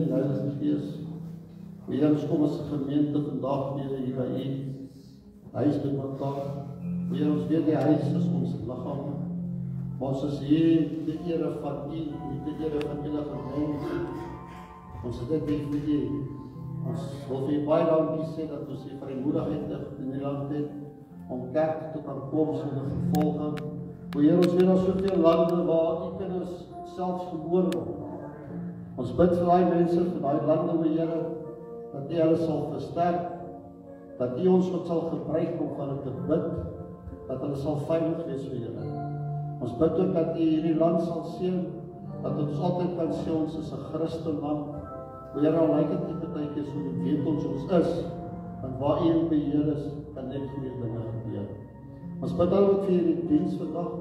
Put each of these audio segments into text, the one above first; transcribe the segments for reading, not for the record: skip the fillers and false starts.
en Heilige Gees. Here, ons kom as 'n gemeente vandag weer hier by U, huis met mekaar. Here, ons weet die huis is ons liggaam. Maar ons is hier die ere van U, nie die ere van enige mens. Ons is dit vir U. Ons wil vir U baie dankie sê dat ons die vrymoedigheid in die land het om kerk te kan kom sonder vervolging. Here, ons weet daar soveel lande waar U kinders selfs gebore word. Ons bid vir daai mense, vir daai lande, Here, dat U hulle sal versterk, dat U ons ook sal gebruik om vir hulle te bid, dat hulle sal veilig wees vir Here. Ons bid ook dat U hierdie land sal seën, dat ons altyd kan sê ons is 'n Christenland. Here, al lyk dit nie partykeer so, U weet ons is, want waar U in beheer is, kan net goeie dinge gebeur. Ons bid ook vir hierdie diens vandag.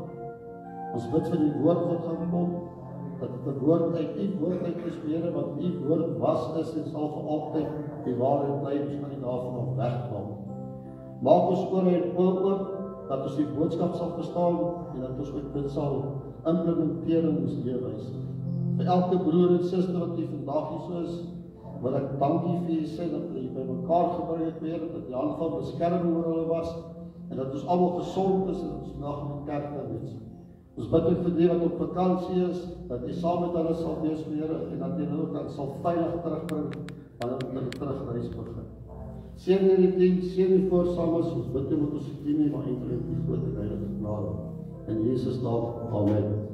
Ons bid vir die woord wat gaan kom, dat die woord uit U woord uit is, Here, want U woord was is en sal vir altyd die waarheid bly, ons kan nie daarvan af wegkom. Maak ons ore en oë oop, dat ons die boodskap sal verstaan en dat ons ook dit sal implementeer in ons lewens. Vir elke broer en suster wat hier vandag hier so is, wil ek dankie vir U sê dat U by mekaar gebring het, Here, dat die hand van beskerming oor hulle was en dat ons almal gesond is en dat ons vandag in die kerk kan wees. Ons bid ook vir die wat op vakansie is, dat U saam met hulle sal wees, Here, en dat U hulle ook sal veilig terugbring wanneer hulle terugreis begin. Seën hierdie diens, seën die voorsangers, ons bid U met ons dien nie, maar eintlik die groot en heilige genade. In Jesus naam, amen.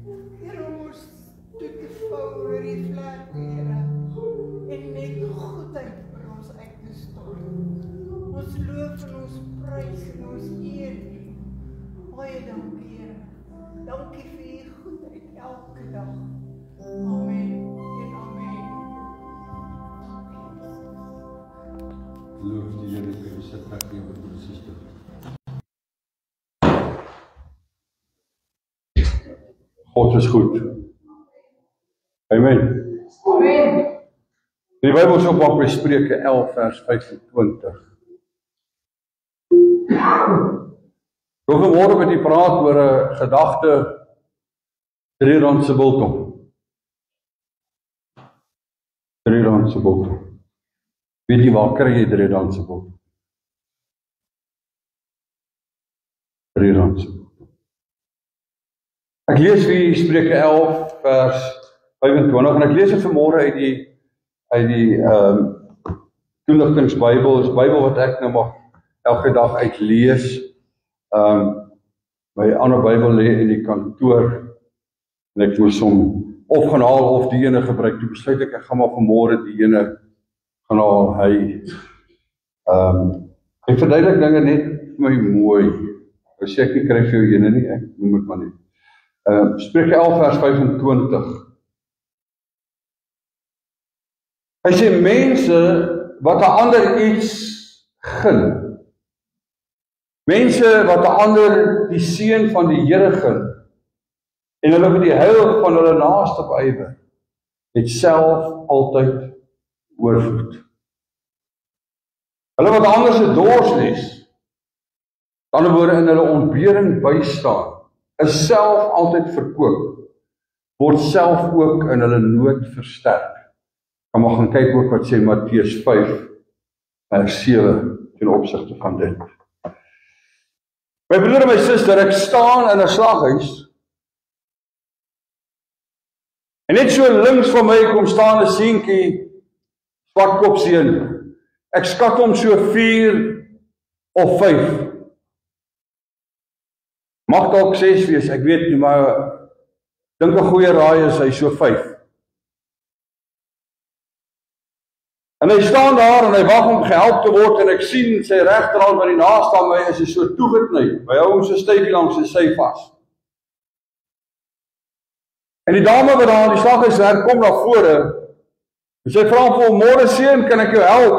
Here ons toe te vou oor die vlek, Here, en net goedheid vir ons uit te stort. Ons loof en ons prys en ons eer U. Baie dankie, Here. Dankie vir U goedheid elke dag. Amen en amen. Loof die Here vir sy plek neem met ons suster. God is goed. Amen. Amen. Die Bybel sê op by Spreuke 11 vers 25. Ek wil vanmôre met u praat oor 'n gedagte R3 se biltong. R3 se biltong. Weet jy waar kry jy R3 se biltong? R3 se biltong. Ek lees vir Spreuke 11 vers 25 en ek lees dit vanmôre uit die toeligtingsbybel. Dis Bybel wat ek nou mag elke dag uitlees. My ander Bybel lê in die kantoor en ek moes hom of gaan haal of die ene gebruik. Toe besluit ek gaan maar vanmôre die ene gaan haal. Hy verduidelik dinge net vir my mooi. Ek sê ek nie kry vir jou ene nie, ek noem dit maar nie. Spreuke 11 vers 25. Hy sê mense wat 'n ander iets gun, mense wat 'n ander die seën van die Here gun en hulle vir die heil van hulle naaste beywer, het self altyd oorvloed. Hulle wat ander se dors les, aan die ander woorde in hulle ontbering bystaan, is self altyd verkoop, word self ook in hulle nood versterk. Kan maar gaan kyk ook wat sê Matteus 5 vers 7 ten opsigte van dit. My broer en my suster, ek staan in 'n slaghuis en net so links van my kom staan 'n seentjie, swartkop seun. Ek skat hom so 4 of 5. Mag dalk 6 wees, ek weet nie, maar dink 'n goeie raai is hy so 5. En hy staan daar en hy wag om gehelp te word en ek sien sy regterhand wat die naaste aan my is so toegeknyp. Hy hou hom so styfie langs sy sy vas. En die dame wat daar aan die slaghuis werk kom na vore. En sy vra vir hom, "Môre seun, kan ek jou help?"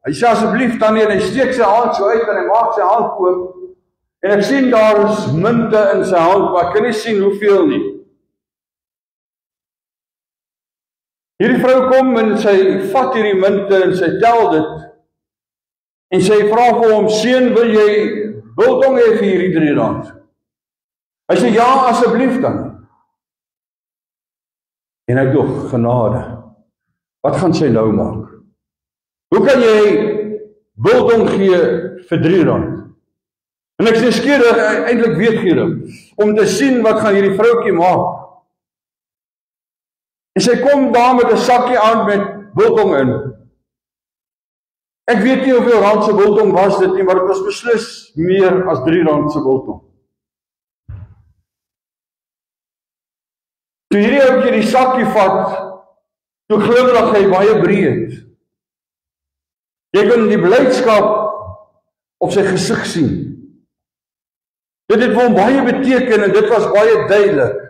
Hy sê asseblief dan nie en hy steek sy hand so uit en hy maak sy hand oop. En ek sien daar is munte in sy hand, maar ek kan nie sien hoeveel nie. Hierdie vrou kom en sy vat hierdie munte en sy tel dit. En sy vra vir hom, "Seun, wil jy biltong hê vir hierdie R3?" Hy sê, "Ja, asseblief dan." En hy dog, genade. Wat gaan sy nou maak? Hoe kan jy biltong gee vir R3? En ek is nuuskierig, eintlik weetgierig, om te sien wat gaan hierdie vroukie maak. En sy kom daar met 'n sakkie aan met biltong in. Ek weet nie hoeveel rand se biltong was dit nie, maar dit was beslis meer as R3 se biltong. Toe hierdie ouetjie die sakkie vat, toe glimlag hy baie breed. Jy kan die blydskap op sy gesig sien. Dit het vir hom baie beteken en dit was baie duidelik.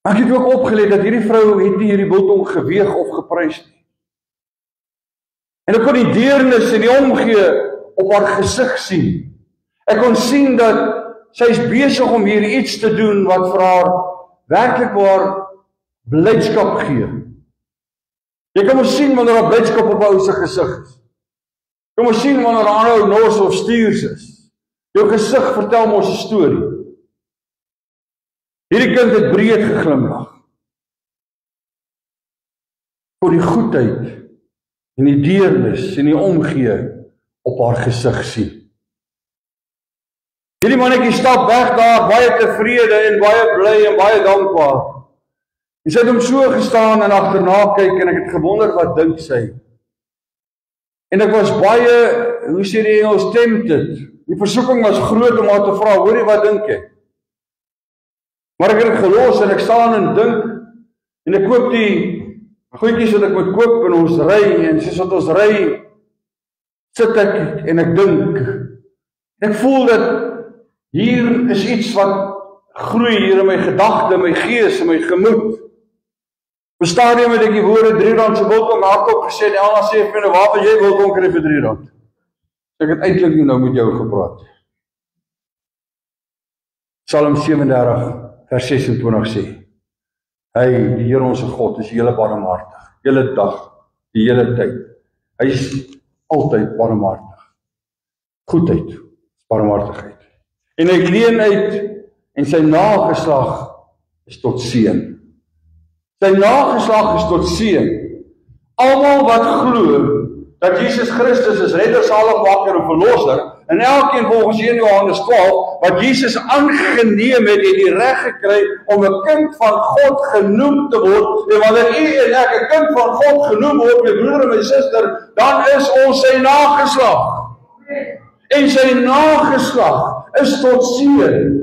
Ek het ook opgelet dat hierdie vrou het nie hierdie biltong geweeg of geprys nie. En ek kon die deernis en die omgee op haar gesig sien. Ek kon sien dat sy is besig om hier iets te doen wat vir haar werklik waar blydskap gee. Jy kan mos sien wanneer daar blydskap op 'n ou se gesig is. Jy moet sien wanneer 'n aanhou nors of stuurs is. Jou gesig vertel mos 'n storie. Hierdie kind het breed geglimlag. Vir die goedheid en die deernis en die omgee op haar gesig sien. Hierdie mannetjie stap weg daar, baie tevrede en baie bly en baie dankbaar. En sy het hom so gestaan en agterna kyk en ek het gewonder wat dink sy. En ek was baie hoe sê die Engels, tempted. Die versoeking was groot om haar te vra, hoorie, wat dink jy? Maar ek het dit gelos en ek staan en dink, en ek koop die goedjies wat ek moet koop en ons ry, en soos wat ons ry, sit ek en ek dink. Ek voel dat hier is iets wat groei hier in my gedagte, my gees, in my gemoed. Op 'n stadium het ek die woorde R3 se biltong hardop gesê, en Elna sê vir my, waar wil jy biltong kry vir R3? Ek het eintlik nie nou met jou gepraat. Psalm 37 vers 26 sê, hy, die Here ons God, is hele barmhartig, hele dag, die hele tyd. Hy is altyd barmhartig. Goedheid, barmhartigheid. En hy leen uit, en sy nageslag is tot seën. Sy nageslag is tot seën. Almal wat glo dat Jesus Christus is redder, saligmaker en verlosser, en elkeen volgens 1 Johannes 12, wat Jesus aangeneem het die reg gekry om 'n kind van God genoem te word. En wanneer u en ek 'n kind van God genoem word, my broer en my suster, dan is ons sy nageslag. En sy nageslag is tot seën.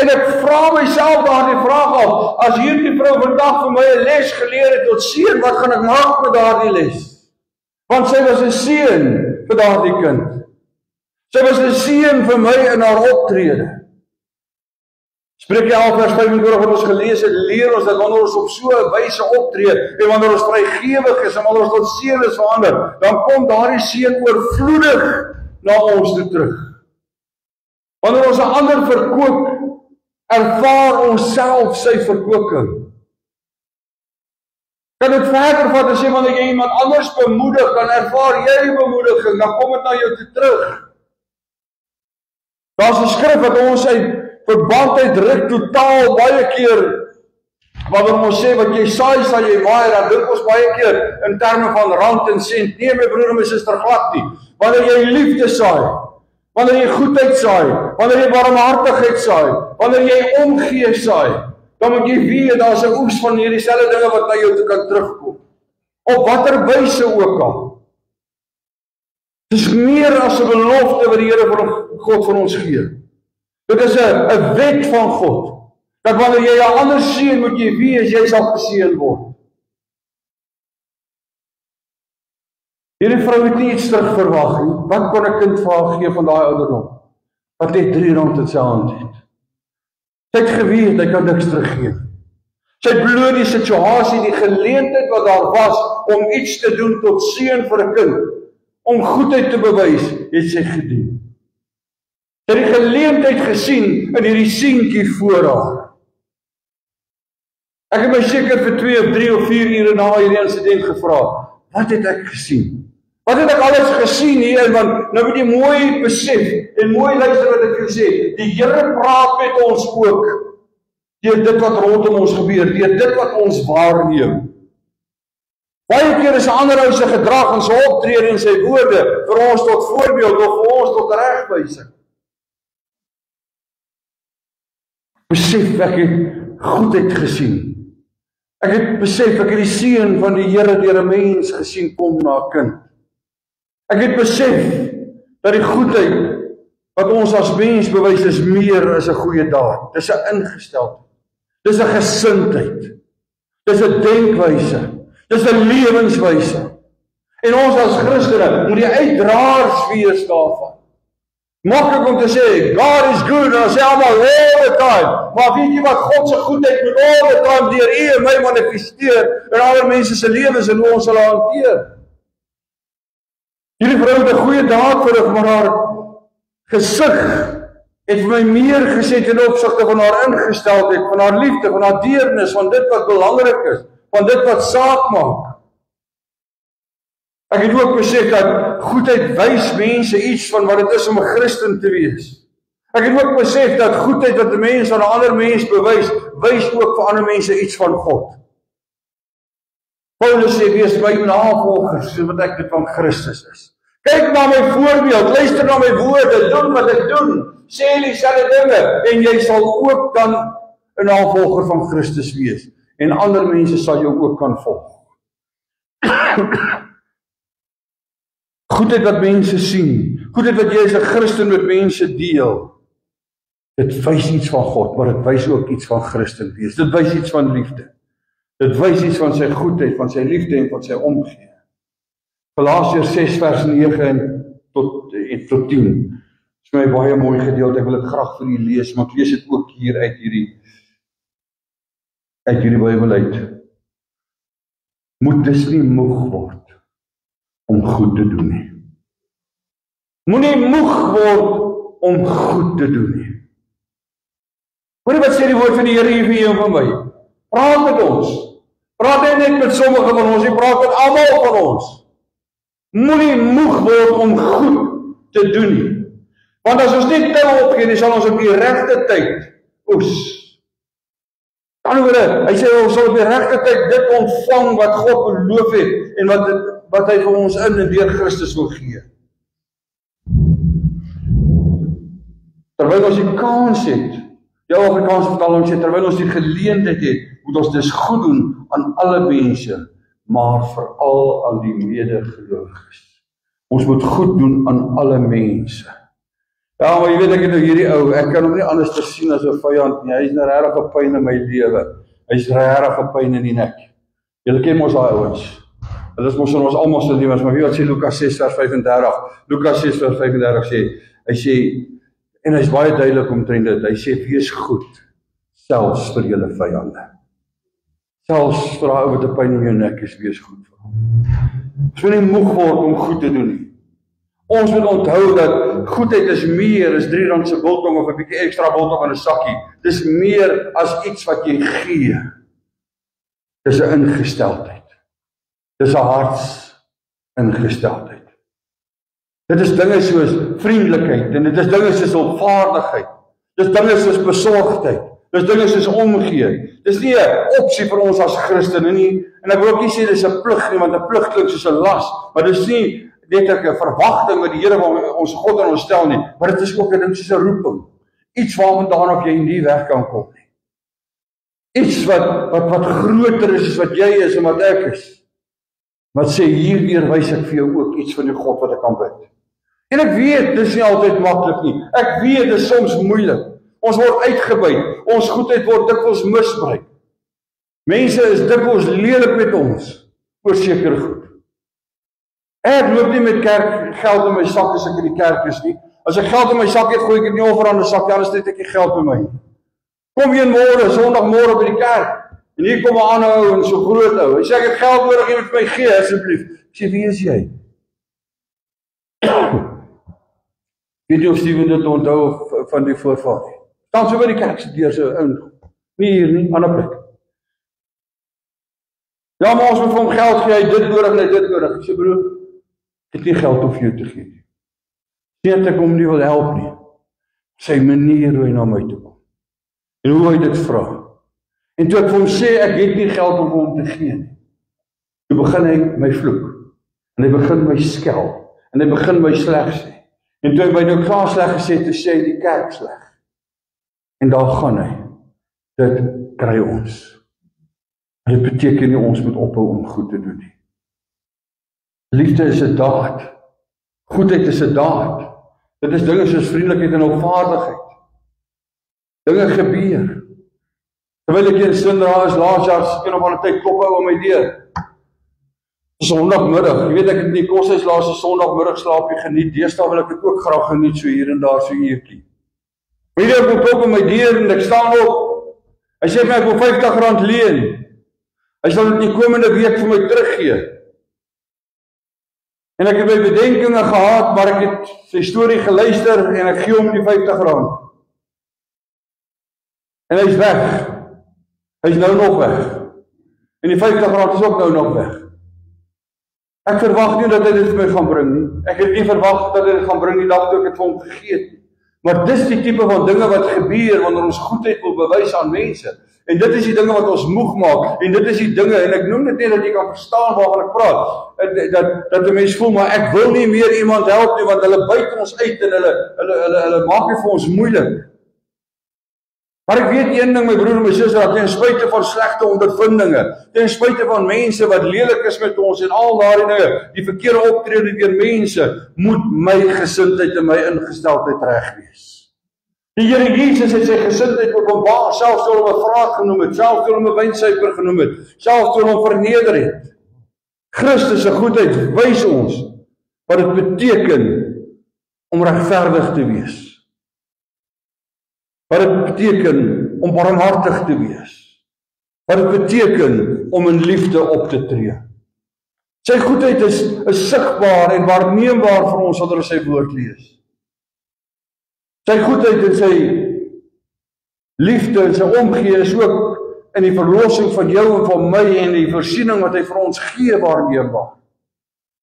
En ek vra myself daardie vraag af, as hierdie vrou vandag vir my 'n les geleer het tot seën, wat gaan ek maak met daardie les? Want sy was 'n seën vir daardie kind. Sy was 'n seën vir my in haar optrede. Spreuke 11 vers 25 wat ons gelees het, leer ons dat wanneer ons op so 'n wyse optree, en wanneer ons vrygewig is, en wanneer ons tot seën is verander, dan kom daardie seën oorvloedig na ons toe terug. Wanneer ons 'n ander verkoop, ervaar ons self sy verkooping. Kan dit verder vat en sê, wanneer jy iemand anders bemoedig, dan ervaar jy bemoediging, dan kom dit na jou toe terug. Daar's 'n skrif wat ons uit verband uitruk totaal baie keer, wanneer ons sê, wat jy saai, sal jy maai, dan dink ons baie keer in terme van rand en sent. Nee, my broer en my suster, glad nie. Wanneer jy liefde saai, wanneer jy goedheid saai, wanneer jy barmhartigheid saai, wanneer jy omgee saai, dan moet jy weet, daar's 'n oes van hierdie selfde dinge wat na jou toe kan terugkom. Op watter wyse ook al. Dis meer as 'n belofte wat die Here van God vir ons gee. Dit is 'n wet van God, dat wanneer jy 'n ander seën, moet jy weet, jy sal geseën word. Hierdie vrou het nie iets terug verwag nie. Wat kon 'n kind vir haar gee van daai ouderdom? Wat net R3 in sy hand het. Sy het geweet, hy kan niks teruggee. Sy het bloot die situasie, die geleentheid wat daar was, om iets te doen tot seën vir 'n kind, om goedheid te bewys, het sy gedoen. Sy het die geleentheid gesien in hierdie seentjie voor haar. Ek het my seker vir 2 of 3 of 4 ure na hierdie insident gevra, wat het ek gesien? Wat het ek alles gesien hier? Want nou moet jy mooi besef en mooi luister wat ek vir jou sê. Die Here praat met ons ook deur dit wat rondom ons gebeur, deur dit wat ons waarneem. Baie keer is 'n ander ou se gedrag en sy optrede en sy woorde vir ons tot voorbeeld of vir ons tot regwysing. Besef, ek het goedheid gesien. Ek het besef, ek het die seën van die Here deur 'n mens gesien kom na 'n kind. Ek het besef dat die goedheid wat ons as mens bewys is meer as 'n goeie daad. Dis 'n ingesteldheid. Dis 'n gesindheid. Dis 'n denkwyse. Dis 'n lewenswyse. En ons as Christene moet die uitdraers wees daarvan. Maklik om te sê, God is good, en ons sê allemaal all the time. Maar weet jy wat, God se goedheid moet all the time deur u en my manifesteer in ander mense se lewens en hoe ons hulle hanteer. Hierdie vrou het 'n goeie daad verrig, maar haar gesig het vir my meer gesê ten opsigte van haar ingesteldheid, van haar liefde, van haar deernis, van dit wat belangrik is, van dit wat saak maak. Ek het ook besef dat goedheid wys mense iets van wat dit is om 'n Christen te wees. Ek het ook besef dat goedheid wat 'n mens aan 'n ander mens bewys, wys ook vir ander mense iets van God. Paulus sê, wees my navolgers, soos wat ek dit van Christus is. Kyk na my voorbeeld, luister na my woorde, doen wat ek doen, sê dieselfde dinge, en jy sal ook dan 'n navolger van Christus wees. En ander mense sal jou ook kan volg. goedheid wat mense sien, goedheid wat jy as 'n Christen met mense deel, dit wys iets van God, maar dit wys ook iets van Christen wees. Dit wys iets van liefde. Dit wys iets van sy goedheid, van sy liefde en van sy omgee. Galasiërs 6 vers 9 tot 10. Dit is my baie mooi gedeelte, ek wil dit graag vir julle lees, maar ek lees dit ook hier uit hierdie Bybel uit. Moet dus nie moeg word om goed te doen nie. Moenie moeg word om goed te doen nie. Hoor wat sê die woord van die Here hier vir jou en vir my? Praat met ons. Praat nie net met sommige van ons, jy praat met almal van ons. Moenie moeg word om goed te doen nie. Want as ons net tou opgee, dan sal ons op die regte tyd oes. Hy sê ons sal op die regte tyd dit ontvang wat God beloof het en wat hy vir ons in en deur Christus wil gee. Terwyl ons die kans het, jou Afrikaanse vertaling sê, terwyl ons die geleentheid het, moet ons dus goed doen aan alle mense, maar veral aan die medegelowiges. Ons moet goed doen aan alle mense. Ja, maar jy weet ek het nou hierdie ou, ek kan hom nie anders te sien as 'n vyand nie. Hy is nou regtig 'n pyn in my lewe. Hy is regtig 'n pyn in die nek. Julle ken mos daai ouens. Hulle is mos in ons almal se lewens, maar wie wat sê Lukas 6 vers 35? Lukas 6 vers 35 sê, hy sê, en hy is baie duidelik omtrent dit. Hy sê wees goed, selfs vir julle vyande. Selfs vir daai ou wat 'n pyn in jou nek is, wees goed vir hom. Ons moet nie moeg word om goed te doen nie. Ons moet onthou dat goedheid is meer as R3 se biltong of 'n bietjie ekstra biltong in 'n sakkie. Dis meer as iets wat jy gee. Dis 'n ingesteldheid. Dis 'n hartsingesteldheid. Dit is dinge soos vriendelikheid en dit is dinge soos hulpvaardigheid. Dis dinge soos besorgdheid. Dis dinge soos omgee. Dis nie 'n opsie vir ons as Christene nie. En ek wil ook nie sê dis 'n plig nie, want 'n plig klink soos 'n las, maar dis nie net 'n verwagting met die Here wat ons God aan ons stel nie, maar dit is ook 'n ding soos 'n roeping. Iets waarvandaan of jy nie weg kan kom nie. Iets wat groter is as wat jy is en wat ek is. Wat sê hierdeur wys ek vir jou ook iets van die God wat ek kan bid. En ek weet dis nie altyd maklik nie. Ek weet dit is soms moeilik. Ons word uitgebuit. Ons goedheid word dikwels misbruik. Mense is dikwels lelik met ons oor sekere goed. Ek loop nie met kerkgeld in my sak as ek in die kerk is nie. As ek geld in my sak het, gooi ek dit nie oor aan 'n sak, anders het ek nie geld by my. Kom een môre, Sondagmôre by die kerk. En hier kom 'n ander ou en so groot ou. Hy sê ek het geld nodig, jy moet my gee asseblief. Ek sê wie is jy? Weet jy of Steven dit onthou van die voorvader? Staan so by die kerk se deur so in. Nie hier nie, ander plek. Ja, maar ons moet vir hom geld gee, hy dit nodig en hy dit nodig. Ek sê broer, ek het nie geld om vir jou te gee nie. Sê ek hom nie wil help nie. Sy manier hoe hy na my toe kom. En hoe hy dit vra. En toe ek vir hom sê, ek het nie geld om vir hom te gee nie. Toe begin hy my vloek. En hy begin my skel. En hy begin my sleg sê. En toe hy my nou klaar sleg gesê, toe sê hy die kerk sleg. En daar gaan hy. Dit kry ons. En dit beteken nie ons moet ophou om goed te doen nie. Liefde is 'n daad. Goedheid is 'n daad. Dit is dinge soos vriendelikheid en hulpvaardigheid. Dinge gebeur. Terwyl ek in Sindra is laas jaar, ken op 'n tyd klop hy aan my deur. Sondagmiddag, jy weet ek het nie koshuis laaste Sondagmiddag slaapie geniet. Deesdae wil ek dit ook graag geniet, so hier en daar so 'n uurtjie. Weet jy, ek kom klop aan my deur en ek staan op. Hy sê my ek wil R50 leen. Hy sal dit die komende week vir my teruggee. En ek het my bedenkinge gehad, maar ek het sy storie geluister en ek gee hom die R50. En hy is weg. Hy is nou nog weg. En die R50 is ook nou nog weg. Ek verwag nie dat hy dit vir my gaan bring nie. Ek het nie verwag dat hy dit gaan bring die dag toe ek dit vir hom gegee het nie. Maar dis die tipe van dinge wat gebeur wanneer ons goedheid wil bewys aan mense. En dit is die dinge wat ons moeg maak. En dit is die dinge, en ek noem dit net dat jy kan verstaan waarvan ek praat. Dat 'n mens voel, maar ek wil nie meer iemand help nie, want hulle buit ons uit en hulle maak dit vir ons moeilik. Maar ek weet een ding, my broer en my suster, dat ten spyte van slegte ondervindinge, ten spyte van mense wat lelik is met ons en al daardie dinge, die verkeerde optrede deur mense, moet my gesindheid en my ingesteldheid reg wees. Die Here Jesus het sy gesindheid openbaar, selfs toe hom 'n vraag genoem het, selfs toe hom 'n wynsuiper genoem het, selfs toe hom verneder het. Christus se goedheid wys ons wat dit beteken om regverdig te wees. Wat dit beteken om barmhartig te wees. Wat dit beteken om in liefde op te tree. Sy goedheid is sigbaar en waarneembaar vir ons wanneer ons sy woord lees. Sy goedheid en sy liefde en sy omgee is ook in die verlossing van jou en van my en die voorsiening wat hy vir ons gee waarneembaar.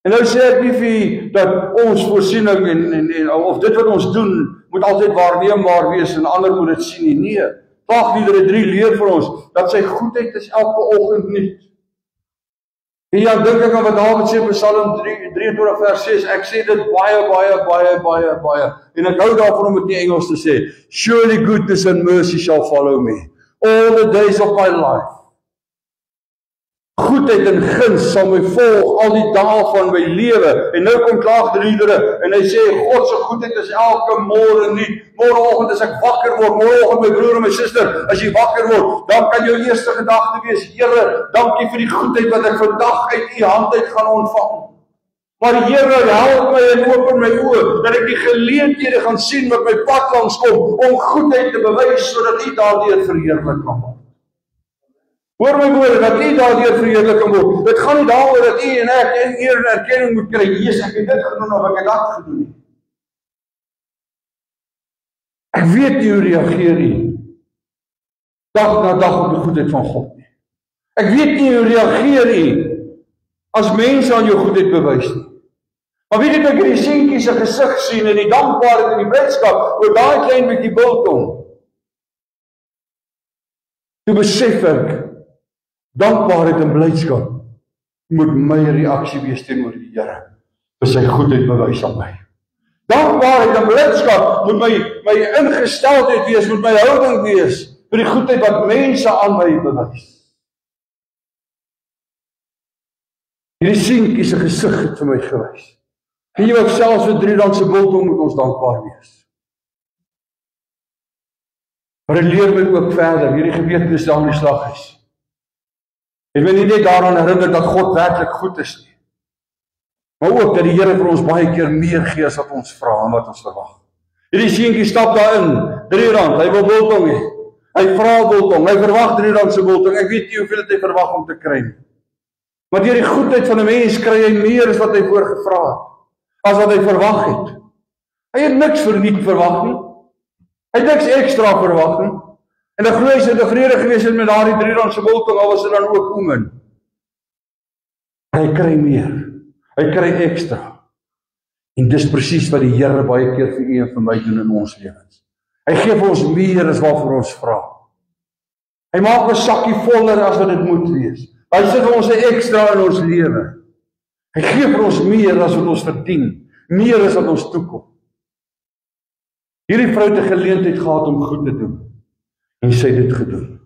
En nou sê ek nie vir u dat ons voorsiening en of dit wat ons doen moet altyd waarneembaar wees en ander moet dit sien nie. Nee, Klaagliedere 3 leer vir ons dat sy goedheid is elke oggend nuut. En ja, dink ek aan wat Dawid sê in Psalm 23 vers 6, ek sê dit baie, en ek hou daarvan om dit in Engels te sê, surely goodness and mercy shall follow me, all the days of my life. Goedheid en guns sal my volg al die dae van my lewe. En nou kom Klaagliedere en hy sê God se goedheid is elke môre nuut. Môreoggend as ek wakker word, môreoggend my broer en my suster, as jy wakker word, dan kan jou eerste gedagte wees, Here, dankie vir die goedheid wat ek vandag uit u hand uit gaan ontvang. Maar Here, help my en open my oë dat ek die geleenthede gaan sien wat my pad langs kom om goedheid te bewys sodat u daardeur verheerlik kan word. Hoor my woorde, dat u daardeur verheerlik kan word. Dit gaan nie daaroor dat u en ek eer en erkenning moet kry. Jesus, ek het dit gedoen of ek het dat gedoen nie. Ek weet nie hoe reageer u dag na dag op die goedheid van God nie. Ek weet nie hoe reageer u as mense aan jou goedheid bewys nie. Maar weet ek hierdie seentjie se gesig sien en die dankbaarheid en die blydskap oor daai klein bietjie biltong. Toe besef ek, dankbaarheid en blydskap moet my reaksie wees teenoor die Here vir sy goedheid bewys aan my. Dankbaarheid en blydskap moet my ingesteldheid wees, moet my houding wees vir die goedheid wat mense aan my bewys. Hierdie seentjie se gesig het vir my gewys. En jy ook selfs vir R3 se biltong moet ons dankbaar wees. Maar dit leer my ook verder, hierdie gebeurtenis daar in die slaghuis. Het my nie net daaraan herinner dat God werklik goed is nie. Maar ook dat die Here vir ons baie keer meer gee as wat ons vra en wat ons verwag. Hierdie seentjie stap daarin, R3, hy wil biltong hê. Hy vra biltong, hy verwag R3 se biltong. Ek weet nie hoeveel hy verwag om te kry nie. Maar deur die goedheid van 'n mens kry hy meer as wat hy voorgevra het, as wat hy verwag het. Hy het niks verniet verwag nie. Hy het niks ekstra verwag nie. En dan glo hy sy tevrede gewees het met daardie R3 se biltong, al was dit dan ook oemen. Hy kry meer. Hy kry ekstra. En dis presies wat die Here baie keer vir u en vir my doen in ons lewens. Hy gee vir ons meer as waarvoor ons vra. Hy maak ons sakkie voller as wat dit moet wees. Hy sit vir ons 'n ekstra in ons lewe. Hy gee vir ons meer as wat ons verdien, meer as wat ons toekom. Hierdie vrou het 'n geleentheid gehad om goed te doen. En sy het dit gedoen.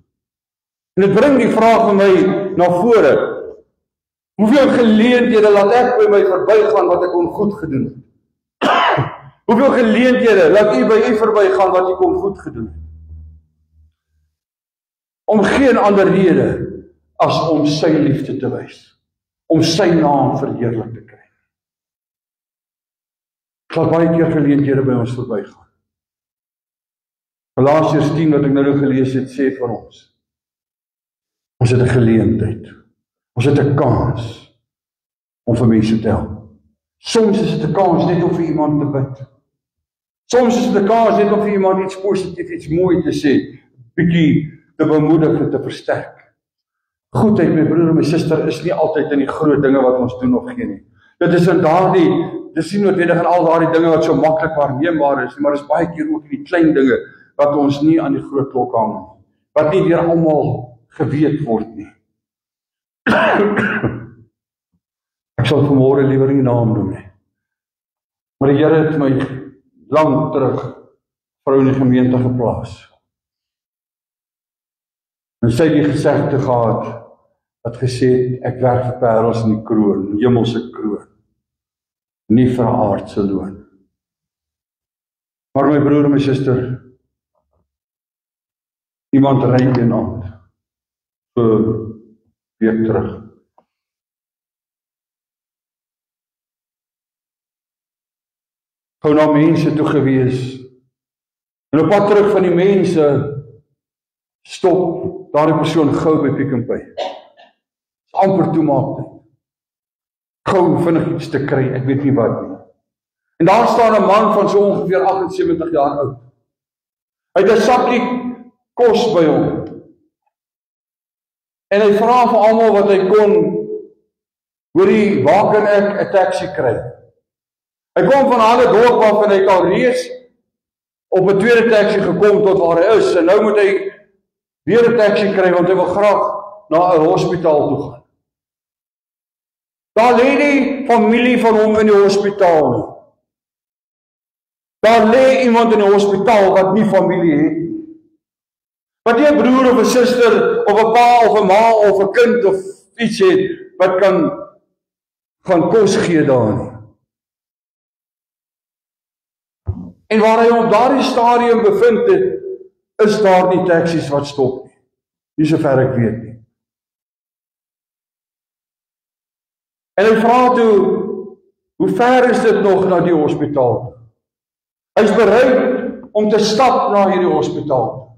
En dit bring die vraag vir my na vore. Hoeveel geleenthede laat ek by my verbygaan wat ek ongoed gedoen het? Hoeveel geleenthede laat u by u verbygaan wat ek ongoed gedoen het? Om geen ander rede as om sy liefde te wys. Om sy naam verheerlik te kry. Ek laat baie keer geleenthede by ons verbygaan. Galasiërs 10 wat ek nou gelees het, sê vir ons. Ons het 'n geleentheid. Ons het 'n kans om vir mense te help. Soms is dit 'n kans net om vir iemand te bid. Soms is dit 'n kans net om vir iemand iets positief, iets mooi te sê, bietjie te bemoedig en te versterk. Goedheid, my broer en my suster, is nie altyd in die groot dinge wat ons doen of gee nie. Dit is in dis nie noodwendig in al daardie dinge wat so maklik waarneembaar is nie, maar dis baie keer ook in die klein dinge wat ons nie aan die groot klok hang nie, wat nie deur almal geweet word nie. Ek sal vanmôre liewer nie naam noem nie. Maar die Here het my lank terug vrou in die gemeente geplaas. En sy het die gesegde gehad, wat gesê het, ek werk vir parels in die kroon, hemelse kroon, nie vir 'n aardse loon. Maar my broer en my suster, iemand ry een aand, so week terug. Gou na mense toe gewees, en op pad terug van die mense, stop daardie persoon gou by Pick n Pay. Amper toemaak tyd. Gou vinnig iets te kry, ek weet nie wat nie. En daar staan 'n man van so ongeveer 78 jaar oud. Hy het 'n sakkie kos by hom. En hy vra vir almal wat hy kon, hoorie, waar kan ek 'n taxi kry? Hy kom van alle dorp af en hy het al reeds op 'n tweede taxi gekom tot waar hy is. En nou moet hy weer 'n taxi kry, want hy wil graag na 'n hospitaal toe gaan. Daar lê die familie van hom in die hospitaal nie. Daar lê iemand in die hospitaal wat nie familie het nie. Wat nie 'n broer of 'n suster of 'n pa of 'n ma of 'n kind of iets het wat kan gaan kos gee daar nie. En waar hy op daardie stadium bevind het, is daar nie taksies wat stop nie. Nie sover ek weet nie. En hy vra toe, hoe ver is dit nog na die hospitaal? Hy is bereid om te stap na hierdie hospitaal.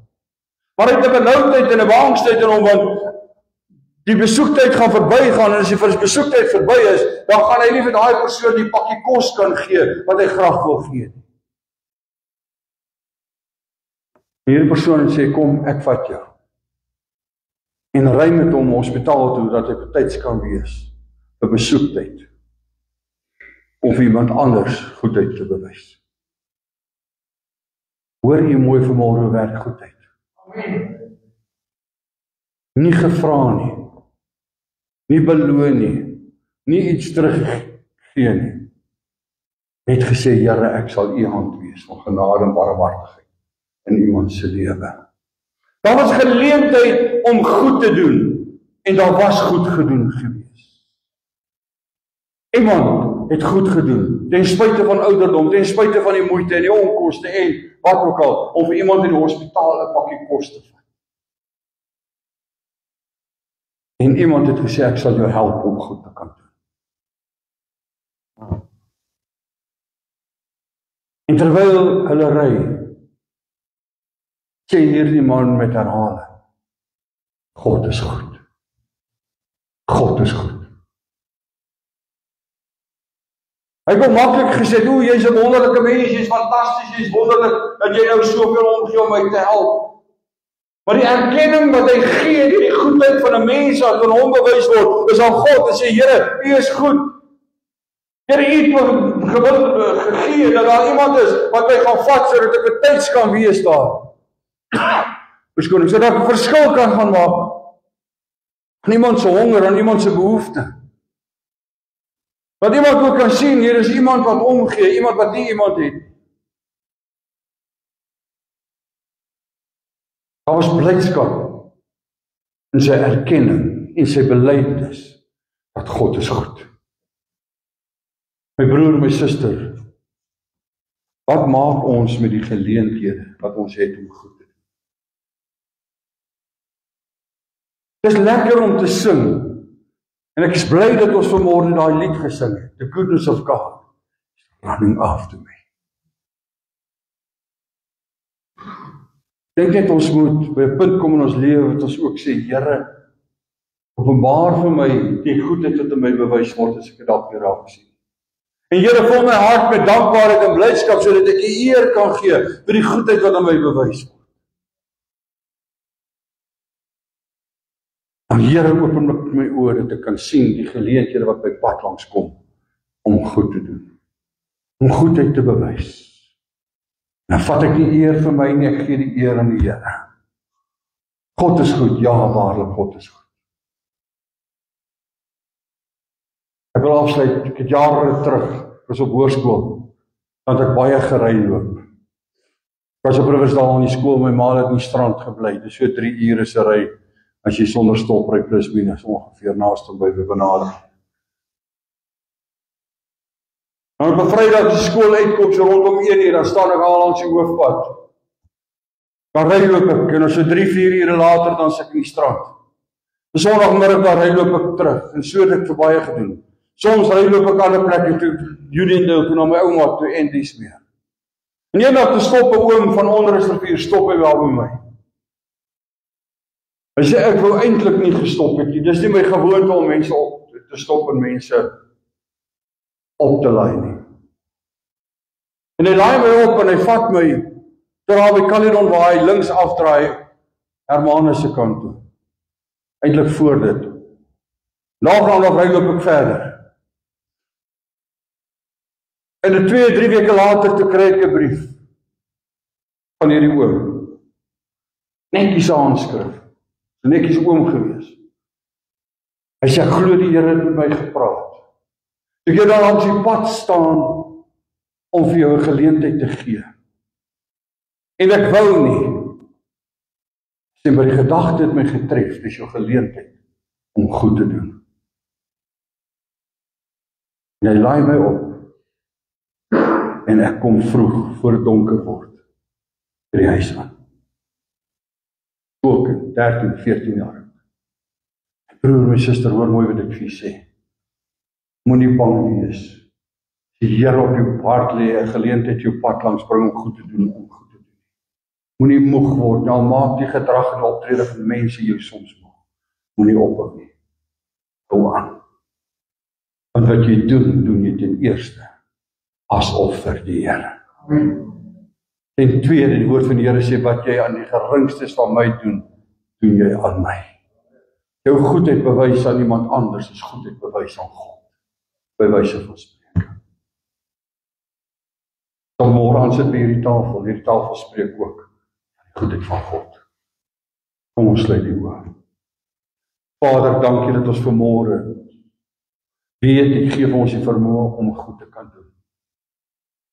Maar hy het 'n benoudheid en 'n bangstheid in hom, want die besoektyd gaan verbygaan, en as die besoektyd verby is, dan gaan hy nie vir daai persoon die pakkie kos kan gee, wat hy graag wil gee. Hierdie persoon sê, kom, ek vat jou. En ry met hom hospitaal toe, dat hy betyds kan wees, vir besoektyd, of iemand anders goedheid te bewys. Hoor jy mooi vanmôre hoe werk goedheid? Amen. Nie gevra nie, nie beloon nie iets teruggee nie. Net gesê, Here, ek sal u hand wees van genade en barmhartigheid in iemand se lewe. Daar was geleentheid om goed te doen, en daar was goed gedoen gewees. Iemand het goed gedoen, ten spyte van ouderdom, ten spyte van die moeite en die onkoste en wat ook al, om vir iemand in die hospitaal 'n pakkie kos te vat. En iemand het gesê, ek sal jou help om goed te kan doen. En terwyl hulle ry, sê hierdie man met herhaling, God is goed. God is goed. Hy het maklik gesê, jy's 'n wonderlike mens, jy's fantasties, jy's wonderlik, dat jy nou soveel omgee om my te help. Maar die erkenning wat hy gee, die goedheid van 'n mens wat aan hom bewys word, is aan God, en sê, Here, u is goed. Here, u het gegee, dat daar iemand is, wat my gaan vat, sodat ek betyds kan wees daar. Verskoning, sodat ek 'n verskil kan gaan maak. Aan iemand se honger, aan iemand se behoefte. Dat iemand ook kan sien, hier is iemand wat omgee, iemand wat nie iemand het. Daar was blydskap in sy erkenning en sy belydenis dat God is goed. My broer en my suster, wat maak ons met die geleenthede wat ons het om goed te doen? Dit is lekker om te sing. En ek is bly dat ons vanmôre daai lied gesing het. The goodness of God is running after me. Dink net ons moet by 'n punt kom in ons lewe wat ons ook sê, Here, openbaar vir my die goedheid wat in my bewys word as ek dit dalk nie raak sien. En Here, vul my hart met dankbaarheid en blydskap sodat ek U eer kan gee vir die goedheid wat aan my bewys word. En Here, open my oë dat ek kan sien die geleenthede wat by pad langs kom om goed te doen, om goedheid te bewys. Dan vat ek die eer vir my nie, ek gee die eer aan die Here. God is goed, ja, waarlik, God is goed. Ek wil afsluit, ek het jare terug, was op hoërskool, want ek baie gery loop. Ek was op Riversdal in die skool, my ma het in die strand gebly, dis so 3 ure se ry as jy sonder stop ry plus minus ongeveer naaste by benadering. Nou op 'n Vrydag die skool uitkom so rondom 1 uur, dan staan ek al langs die hoofpad. Dan ry loop ek, en so 3-4 ure later dan sit ek in die strand. Op Sondagmiddag dan ry loop ek terug, en so het ek vir baie gedoen. Soms ry loop ek ander plekke toe, Juliendale toe na my ouma toe en dies meer. En eendag te stop 'n oom van onder 'n rivier, stop hy wel by my. Hy sê ek wou eintlik nie gestop het nie. Dis nie my gewoonte om mense op te stop en mense op te laai nie. En hy laai my op en hy vat my ter daar by Caledon waar hy links afdraai Hermanus se kant toe. Eintlik voor dit. Nagaan nog ry loop ek verder. En 2-3 weke later toe kry ek 'n brief van hierdie oom. Netjies aanskrif. Netjies oom gewees. Hy sê, ek glo die Here het met my gepraat. Ek het daar op die pad staan om vir jou 'n geleentheid te gee. En ek wou nie. Sê, maar die gedagte het my getref, dis jou geleentheid om goed te doen. En hy laai my op. En ek kom vroeg, voor het donker word, by die huis aan. Ook 13, 14 jaar. My broer, my suster, hoor mooi wat ek vir sê. Moenie bang wees. Die Here op jou hart lê 'n geleentheid jou pad langs bring om goed te doen, Moenie moeg word, nou maak die gedrag en optrede van mense jou soms moeg. Moenie ophou nie. Hou aan. Want wat jy doen, doen jy ten eerste as offer die Here. Ten tweede, die woord van die Here sê, wat jy aan die geringstes van my doen, doen jy aan my. Jou goedheid bewys aan iemand anders, is goedheid bewys aan God. By wyse van spreek. Dan môre aan sit by hierdie tafel spreek ook die goedheid van God. Kom ons sluit die oë. Vader, dankie dat ons vanmôre weet, U gee vir ons die vermoë om goed te kan doen.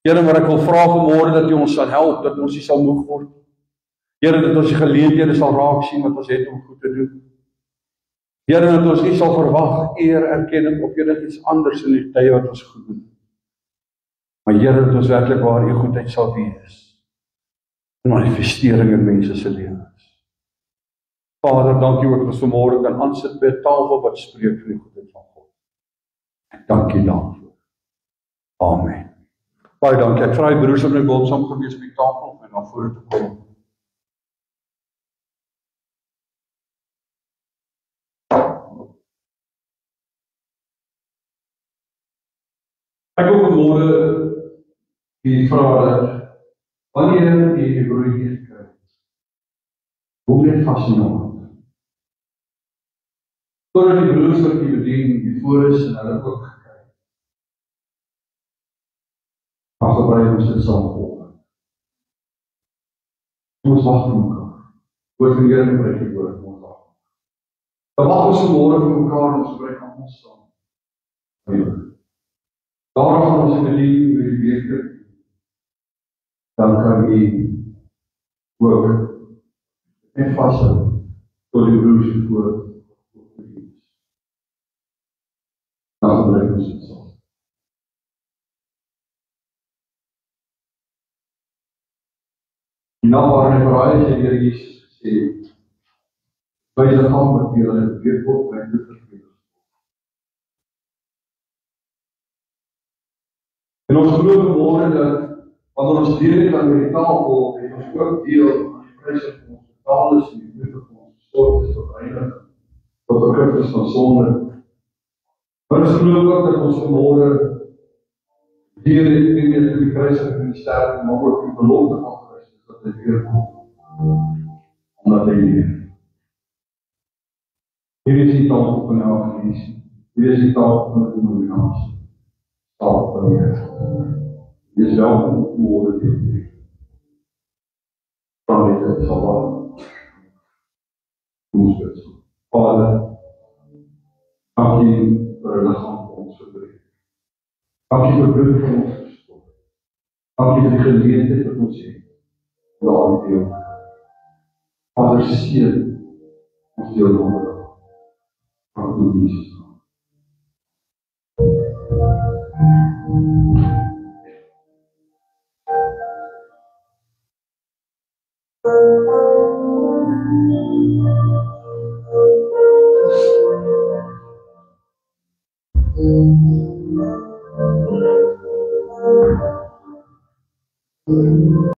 Here, maar ek wil vra vanmôre dat U ons sal help, dat ons nie sal moeg word. Here, dat ons die geleenthede sal raak sien wat ons het om goed te doen. Here, dat ons nie sal verwag eer, erkenning of enigiets anders in die tye wat ons goed doen. Maar Here, dat ons werklik waar U goedheid sal wees. 'n manifestering in mense se lewens. Vader, dankie ook dat ons vanmôre kan aansit by 'n tafel wat spreek van die goedheid van God. Dankie daarvoor. Amen. Baie dankie. Ek vra die broers om net behulpsaam gewees by die tafel en na vore te kom. Ek wil vanmôre die vra dat wanneer jy die broodjies kry, hoe net fascinerend. Totdat die broers wat jy bedien, die voor is en hulle ook gekry. Maar gebruik ons dit saam volg. Ons wag vir mekaar. Woord van die Here gebruik die woord, ons wag. Dan wag ons vanmôre vir mekaar, ons gebruik aan ons saam. Daarom gaan ons bedien by die beker. Dan kan jy ook en vashou tot die broers voor die dan gebruik ons dit saam. Nou waar hy verraai sê die Jesus sê, by die lichaam wat hier hulle gebeurd word, bring dit verkeerd. En ons geloof vanmôre dat wanneer ons deel het aan die tafel, het ons ook deel aan die pryse van ons betaal is en die bloed van ons gestorf is tot heilig, tot vergifnis van sonde. Maar ons geloof ook dat ons vanmôre deel het nie meer die pryse van die sterf, maar ook die belofte van Christus, dat hy weer kom, omdat hy leef. Hier is die tafel van die evangelie, hier is die tafel van die denominatie, tafel van die Here. Dit is welkom om woorden te doen. Van dit sal wel. Ons bid. Vader, dank U vir 'n liggaam vir ons gebreek. Dank U vir bloed vir ons gestort. Dank U vir die geleentheid wat ons het. Daar deel. Vader, seën ons jou nodig. Dankie Jesus.